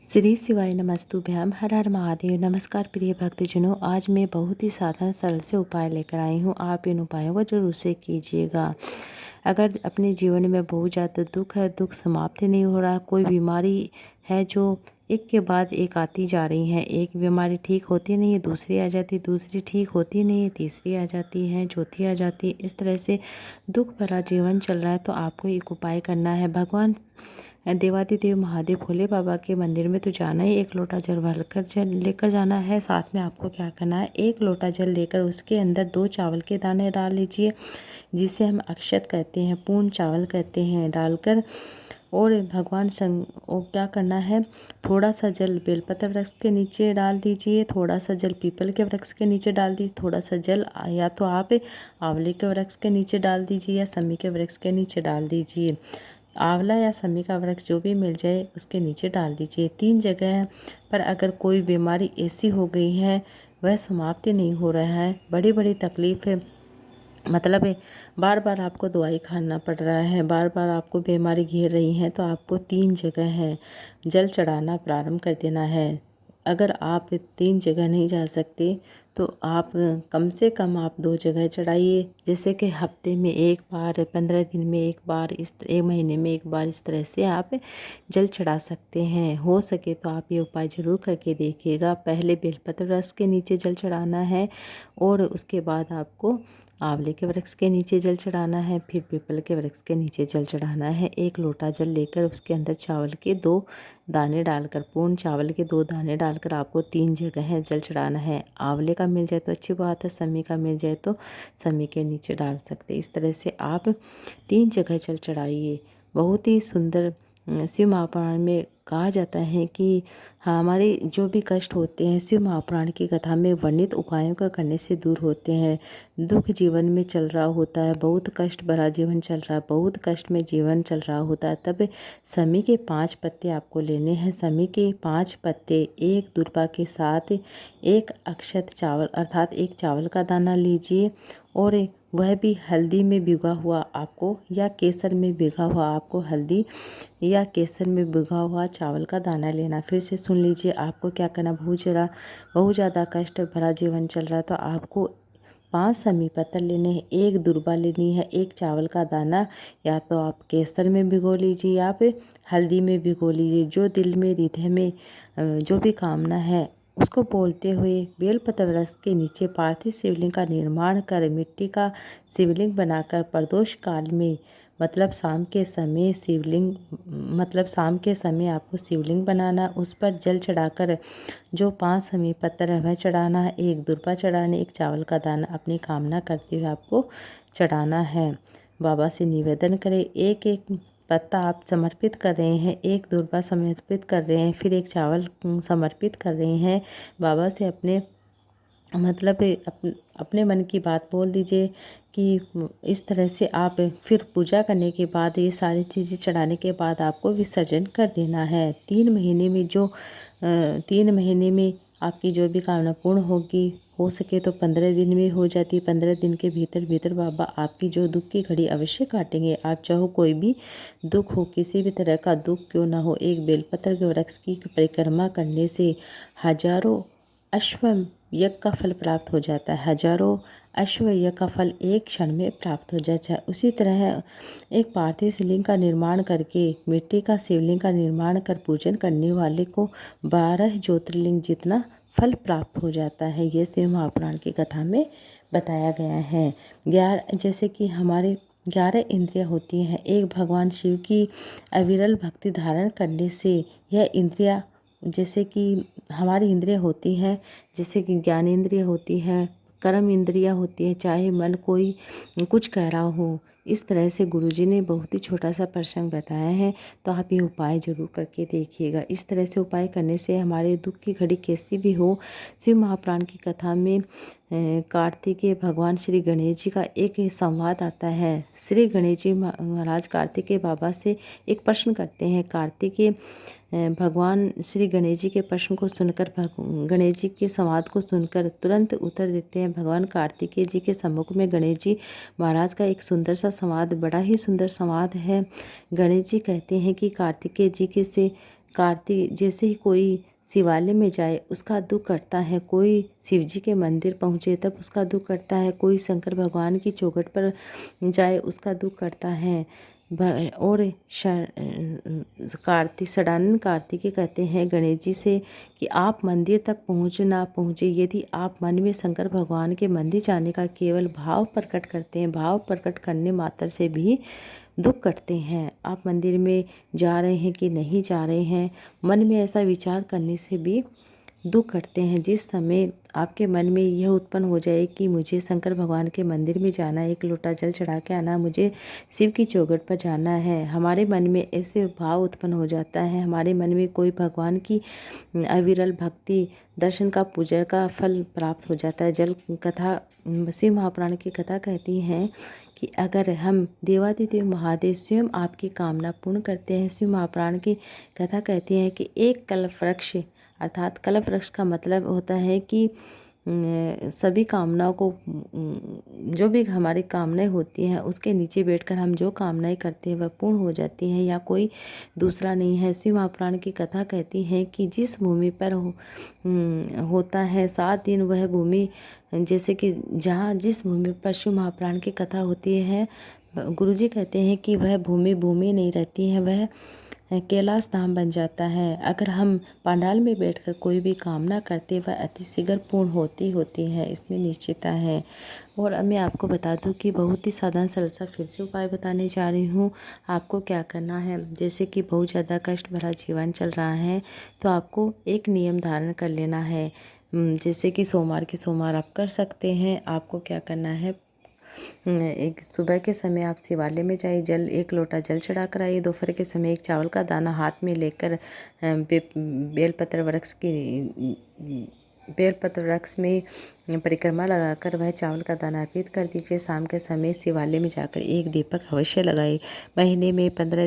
श्री शिवाय नमस्तुभ्याम। हर हर महादेव। नमस्कार प्रिय भक्तजनों, आज मैं बहुत ही साधारण सरल से उपाय लेकर आई हूँ। आप इन उपायों को जरूर से कीजिएगा। अगर अपने जीवन में बहुत ज़्यादा दुख है, दुख समाप्त नहीं हो रहा, कोई बीमारी है जो एक के बाद एक आती जा रही है, एक बीमारी ठीक होती नहीं है, दूसरी आ जाती, दूसरी ठीक होती नहीं है, तीसरी आ जाती है, चौथी आ जाती है, इस तरह से दुख भरा जीवन चल रहा है, तो आपको एक उपाय करना है। भगवान देवादिदेव महादेव भोले बाबा के मंदिर में तो जाना ही, एक लोटा जल भरकर जल लेकर जाना है। साथ में आपको क्या करना है, एक लोटा जल लेकर उसके अंदर 2 चावल के दाने डाल लीजिए, जिसे हम अक्षत कहते हैं, पूर्ण चावल कहते हैं, डालकर और भगवान और क्या करना है, थोड़ा सा जल बेलपत्र वृक्ष के नीचे डाल दीजिए, थोड़ा सा जल पीपल के वृक्ष के नीचे डाल दीजिए, थोड़ा सा जल या तो आप आंवले के वृक्ष के नीचे डाल दीजिए या समी के वृक्ष के नीचे डाल दीजिए। आंवला या समी का वृक्ष जो भी मिल जाए उसके नीचे डाल दीजिए। 3 जगह पर अगर कोई बीमारी ऐसी हो गई है वह समाप्ति नहीं हो रहा है, बड़ी बड़ी तकलीफ है, मतलब है बार बार आपको दवाई खाना पड़ रहा है, बार बार आपको बीमारी घेर रही है, तो आपको 3 जगह है जल चढ़ाना प्रारंभ कर देना है। अगर आप 3 जगह नहीं जा सकते तो आप कम से कम आप 2 जगह चढ़ाइए, जैसे कि हफ्ते में एक बार, 15 दिन में एक बार, इस 1 महीने में एक बार, इस तरह से आप जल चढ़ा सकते हैं। हो सके तो आप ये उपाय ज़रूर करके देखिएगा। पहले बेलपत्र वृक्ष के नीचे जल चढ़ाना है और उसके बाद आपको आंवले के वृक्ष के नीचे जल चढ़ाना है, फिर पीपल के वृक्ष के नीचे जल चढ़ाना है। 1 लोटा जल लेकर उसके अंदर चावल के 2 दाने डालकर, पूर्ण चावल के 2 दाने डालकर आपको 3 जगह जल चढ़ाना है। आंवले का मिल जाए तो अच्छी बात है, समी का मिल जाए तो समी के नीचे डाल सकते। इस तरह से आप 3 जगह जल चढ़ाइए। बहुत ही सुंदर शिव महापुराण में कहा जाता है कि हमारे जो भी कष्ट होते हैं शिव महापुराण की कथा में वर्णित उपायों का करने से दूर होते हैं। दुख जीवन में चल रहा होता है, बहुत कष्ट भरा जीवन चल रहा है, बहुत कष्ट में जीवन चल रहा होता है, तब समी के 5 पत्ते आपको लेने हैं। समी के 5 पत्ते एक दुर्वा के साथ 1 अक्षत चावल अर्थात 1 चावल का दाना लीजिए और वह भी हल्दी में भिगा हुआ आपको या केसर में भिगा हुआ आपको हल्दी या केसर में भिगा हुआ चावल का दाना लेना। फिर से सुन लीजिए, आपको क्या करना, बहुत ज़्यादा कष्ट भरा जीवन चल रहा है तो आपको 5 समी पत्थर लेने हैं, 1 दुर्बा लेनी है, 1 चावल का दाना या तो आप केसर में भिगो लीजिए या फिर हल्दी में भिगो लीजिए। जो दिल में हृदय में जो भी कामना है उसको बोलते हुए बेलपत्र वृक्ष के नीचे पार्थिव शिवलिंग का निर्माण कर मिट्टी का शिवलिंग बनाकर प्रदोष काल में मतलब शाम के समय शाम के समय आपको शिवलिंग बनाना, उस पर जल चढ़ाकर जो 5 समी पत्थर है वह चढ़ाना है, 1 दुर्बा चढ़ाना, 1 चावल का दाना अपनी कामना करते हुए आपको चढ़ाना है। बाबा से निवेदन करें, एक एक पत्ता आप समर्पित कर रहे हैं, 1 दुर्बा समर्पित कर रहे हैं, फिर 1 चावल समर्पित कर रहे हैं। बाबा से अपने अपने मन की बात बोल दीजिए कि इस तरह से आप फिर पूजा करने के बाद ये सारी चीज़ें चढ़ाने के बाद आपको विसर्जन कर देना है। 3 महीने में 3 महीने में आपकी जो भी कामना पूर्ण होगी, हो सके तो 15 दिन में हो जाती। 15 दिन के भीतर भीतर बाबा आपकी जो दुख की घड़ी अवश्य काटेंगे। आप चाहो कोई भी दुख हो, किसी भी तरह का दुख क्यों ना हो, एक बेलपत्र के वृक्ष की परिक्रमा करने से हजारों अश्वमेध यज्ञ का फल प्राप्त हो जाता है। हजारों अश्वमेध यज्ञ का फल एक क्षण में प्राप्त हो जाता है। उसी तरह एक पार्थिव शिवलिंग का निर्माण करके, मिट्टी का शिवलिंग का निर्माण कर पूजन करने वाले को 12 ज्योतिर्लिंग जितना फल प्राप्त हो जाता है। ये शिव महापुराण की कथा में बताया गया है। जैसे कि हमारे 11 इंद्रियां होती हैं, एक भगवान शिव की अविरल भक्ति धारण करने से यह इंद्रियां, जैसे कि हमारी इंद्रियां होती हैं, जैसे कि ज्ञान इंद्रिय होती हैं, कर्म इंद्रियां होती हैं, चाहे मन कोई कुछ कह रहा हो, इस तरह से गुरुजी ने बहुत ही छोटा सा प्रसंग बताया है, तो आप ये उपाय ज़रूर करके देखिएगा। इस तरह से उपाय करने से हमारे दुख की घड़ी कैसी भी हो, शिव महापुराण की कथा में कार्तिकेय भगवान श्री गणेश जी का एक संवाद आता है। श्री गणेश जी महाराज कार्तिकेय बाबा से एक प्रश्न करते हैं। कार्तिकेय भगवान श्री गणेश जी के प्रश्न को सुनकर, गणेश जी के संवाद को सुनकर तुरंत उत्तर देते हैं। भगवान कार्तिकेय जी के सम्मुख में गणेश जी महाराज का एक सुंदर सा संवाद, बड़ा ही सुंदर संवाद है। गणेश जी कहते हैं कि कार्तिकेय जी के से कार्तिक जैसे ही कोई शिवालय में जाए उसका दुख कटता है, कोई शिव जी के मंदिर पहुँचे तब उसका दुख कटता है, कोई शंकर भगवान की चौखट पर जाए उसका दुख कटता है। और कार्तिक षडानन कार्तिकेय कहते हैं गणेश जी से कि आप मंदिर तक पहुँचे ना पहुँचे, यदि आप मन में शंकर भगवान के मंदिर जाने का केवल भाव प्रकट करते हैं, भाव प्रकट करने मात्र से भी दुख कटते हैं। आप मंदिर में जा रहे हैं कि नहीं जा रहे हैं, मन में ऐसा विचार करने से भी दुख कटते हैं। जिस समय आपके मन में यह उत्पन्न हो जाए कि मुझे शंकर भगवान के मंदिर में जाना है, एक लोटा जल चढ़ा के आना, मुझे शिव की चौखट पर जाना है, हमारे मन में ऐसे भाव उत्पन्न हो जाता है, हमारे मन में कोई भगवान की अविरल भक्ति दर्शन का पूजा का फल प्राप्त हो जाता है। जल कथा शिव महापुराण की कथा कहती हैं कि अगर हम देवादिदेव महादेव स्वयं आपकी कामना पूर्ण करते हैं। शिव महापुराण की कथा कहती है कि एक कल्प वृक्ष, अर्थात कल्प वृक्ष का मतलब होता है कि सभी कामनाओं को, जो भी हमारी कामनाएं होती हैं उसके नीचे बैठकर हम जो कामनाएं करते हैं वह पूर्ण हो जाती हैं, या कोई दूसरा नहीं है। शिव महापुराण की कथा कहती है कि जिस भूमि पर होता है 7 दिन, वह भूमि जैसे कि जहाँ जिस भूमि पर शिव महापुराण की कथा होती है, गुरुजी कहते हैं कि वह भूमि भूमि नहीं रहती है, वह कैलाश धाम बन जाता है। अगर हम पंडाल में बैठकर कोई भी कामना करते वह अतिशीघ्र पूर्ण होती है, इसमें निश्चितता है। और अब मैं आपको बता दूं कि बहुत ही साधारण सरल सा फिर से उपाय बताने जा रही हूँ। आपको क्या करना है, जैसे कि बहुत ज़्यादा कष्ट भरा जीवन चल रहा है तो आपको एक नियम धारण कर लेना है। जैसे कि सोमवार के सोमवार आप कर सकते हैं। आपको क्या करना है, एक सुबह के समय आप शिवालय में जाइए, एक लोटा जल चढ़ा कर आइए। दोपहर के समय एक चावल का दाना हाथ में लेकर बेलपत्र वृक्ष में परिक्रमा लगाकर वह चावल का दाना अर्पित कर दीजिए। शाम के समय शिवालय में जाकर एक दीपक अवश्य लगाइए। महीने में 15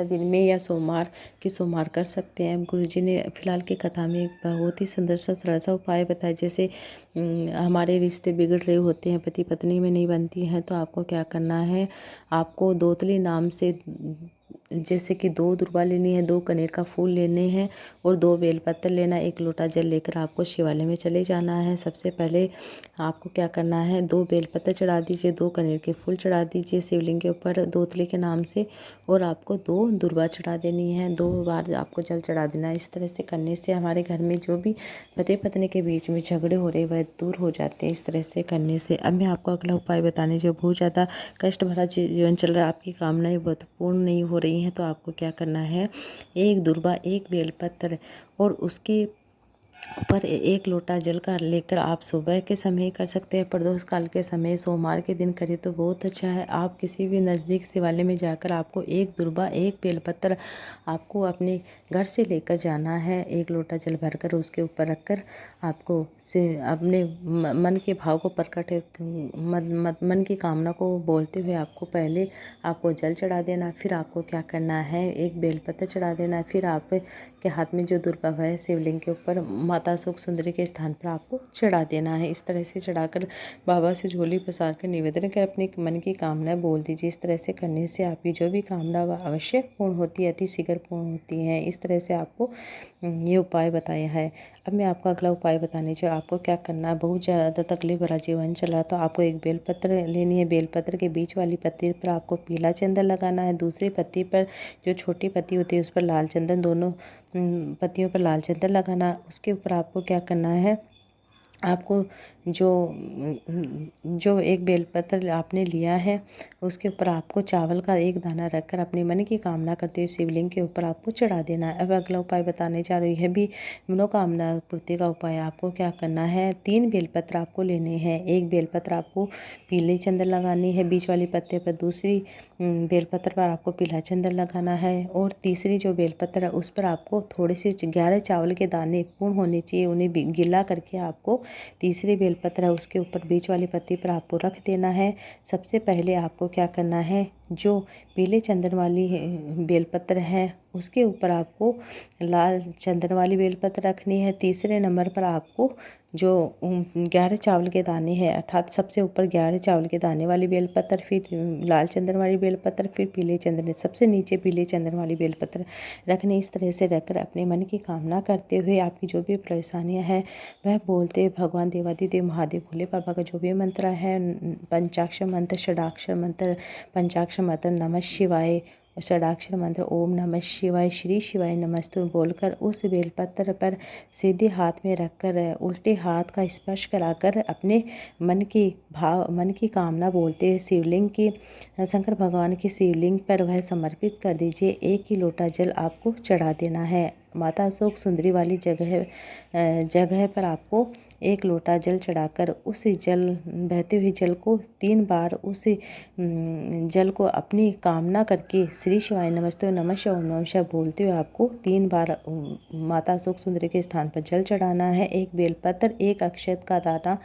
दिन में या सोमवार कर सकते हैं। गुरुजी ने फिलहाल की कथा में एक बहुत ही सुंदर सा सरल सा उपाय बताया। जैसे हमारे रिश्ते बिगड़ रहे होते हैं, पति पत्नी में नहीं बनती हैं, तो आपको क्या करना है, आपको दोतली नाम से जैसे कि 2 दुर्वा लेनी है, 2 कनेर का फूल लेने हैं और 2 बेलपत्र लेना, 1 लोटा जल लेकर आपको शिवालय में चले जाना है। सबसे पहले आपको क्या करना है, 2 बेलपत्र चढ़ा दीजिए, 2 कनेर के फूल चढ़ा दीजिए शिवलिंग के ऊपर दोतली के नाम से, और आपको 2 दुर्वा चढ़ा देनी है, 2 बार आपको जल चढ़ा देना है। इस तरह से करने से हमारे घर में जो भी पति पत्नी के बीच में झगड़े हो रहे वह दूर हो जाते हैं, इस तरह से करने से। अब मैं आपको अगला उपाय बताने जो बहुत ज़्यादा कष्ट भरा जीवन चल रहा है, आपकी कामनाएं बहुत पूर्ण नहीं हो रही हैं, तो आपको क्या करना है, 1 दुर्वा, 1 बेलपत्र और उसके ऊपर 1 लोटा जल का लेकर आप सुबह के समय कर सकते हैं, प्रदोष काल के समय सोमवार के दिन करें तो बहुत अच्छा है। आप किसी भी नज़दीक शिवालय में जाकर आपको 1 दुर्वा, 1 बेलपत्र आपको अपने घर से लेकर जाना है। 1 लोटा जल भरकर उसके ऊपर रखकर आपको से अपने मन के भाव को प्रकट मन की कामना को बोलते हुए आपको पहले आपको जल चढ़ा देना। फिर आपको क्या करना है, 1 बेलपत्र चढ़ा देना। फिर आप के हाथ में जो दुर्वा है शिवलिंग के ऊपर माता सुख सुंदरी के स्थान पर आपको चढ़ा देना है। इस तरह से चढ़ाकर बाबा से झोली पसार कर निवेदन कर अपनी मन की कामनाएं बोल दीजिए। इस तरह से करने से आपकी जो भी कामना वह अवश्य पूर्ण होती है, अति शीघ्र पूर्ण होती है। इस तरह से आपको ये उपाय बताया है। अब मैं आपको अगला उपाय बताने चाहिए। आपको क्या करना है, बहुत ज़्यादा तकलीफ भरा जीवन चल रहा तो आपको 1 बेलपत्र लेनी है। बेलपत्र के बीच वाली पत्ती पर आपको पीला चंदन लगाना है। दूसरी पत्ती पर जो छोटी पत्ती होती है उस पर लाल चंदन, दोनों पत्तियों पर लाल चंदन लगाना। उसके ऊपर आपको क्या करना है, आपको जो 1 बेलपत्र आपने लिया है उसके ऊपर आपको चावल का 1 दाना रखकर अपने मन की कामना करते हुए शिवलिंग के ऊपर आपको चढ़ा देना है। अब अगला उपाय बताने जा रही है भी मनोकामना पूर्ति का उपाय। आपको क्या करना है, 3 बेलपत्र आपको लेने हैं। 1 बेलपत्र आपको पीले चंदन लगानी है बीच वाली पत्ते पर, दूसरी बेलपत्र पर आपको पीला चंदन लगाना है, और तीसरी जो बेलपत्र है उस पर आपको थोड़े से 11 चावल के दाने पूर्ण होने चाहिए, उन्हें गीला करके आपको तीसरी बेलपत्र है उसके ऊपर बीच वाली पत्ती पर आपको रख देना है। सबसे पहले आपको क्या करना है, जो पीले चंदन वाली बेलपत्र है उसके ऊपर आपको लाल चंदन वाली बेलपत्र रखनी है। तीसरे नंबर पर आपको जो 11 चावल के दाने हैं, अर्थात सबसे ऊपर 11 चावल के दाने वाली बेलपत्र, फिर लाल चंदन वाली बेलपत्र, फिर पीले चंदन, सबसे नीचे पीले चंदन वाली बेलपत्र रखनी। इस तरह से रखकर अपने मन की कामना करते हुए आपकी जो भी परेशानियां हैं वह बोलते भगवान देवादिदेव महादेव भोले बाबा का जो भी मंत्र है, पंचाक्षर मंत्र, षडाक्षर मंत्र, पंचाक्षर मंत्र नमः शिवाय, षडाक्षर मंत्र ओम नमः शिवाय, श्री शिवाय नमस्तु बोलकर उस बेलपत्र पर सीधे हाथ में रखकर उल्टे हाथ का स्पर्श कराकर अपने मन की कामना बोलते हुए शिवलिंग की, शंकर भगवान की शिवलिंग पर वह समर्पित कर दीजिए। 1 ही लोटा जल आपको चढ़ा देना है। माता अशोक सुंदरी वाली जगह पर आपको 1 लोटा जल चढ़ाकर उस जल बहते हुए जल को 3 बार उस जल को अपनी कामना करके श्री शिवाय नमस्ते नमः शिवाय ओम नमः शिवाय बोलते हुए आपको 3 बार माता अशोक सुंदरी के स्थान पर जल चढ़ाना है। 1 बेलपत्र, 1 अक्षत का दाना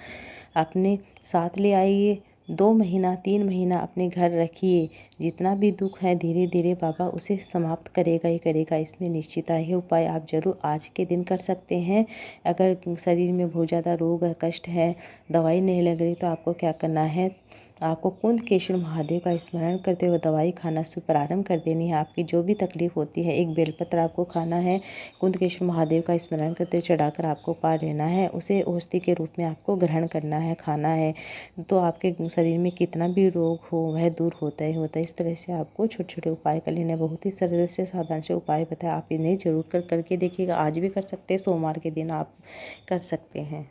अपने साथ ले आइए। 2 महीना 3 महीना अपने घर रखिए। जितना भी दुख है धीरे धीरे बाबा उसे समाप्त करेगा ही करेगा, इसमें निश्चित है। ये उपाय आप जरूर आज के दिन कर सकते हैं। अगर शरीर में बहुत ज़्यादा रोग है, कष्ट है, दवाई नहीं लग रही, तो आपको क्या करना है, आपको कुंदकेश्वर महादेव का स्मरण करते हुए दवाई खाना प्रारंभ कर देनी है। आपकी जो भी तकलीफ होती है 1 बेलपत्र आपको खाना है, कुंदकेश्वर महादेव का स्मरण करते हुए चढ़ाकर आपको पा लेना है। उसे औषधि के रूप में आपको ग्रहण करना है, खाना है, तो आपके शरीर में कितना भी रोग हो वह दूर होता ही होता है। इस तरह से आपको छोटे छोटे उपाय कर लेने, बहुत ही सरल से साधारण से उपाय बताए, आप इन्हें जरूर करके देखिएगा। आज भी कर सकते हैं, सोमवार के दिन आप कर सकते हैं।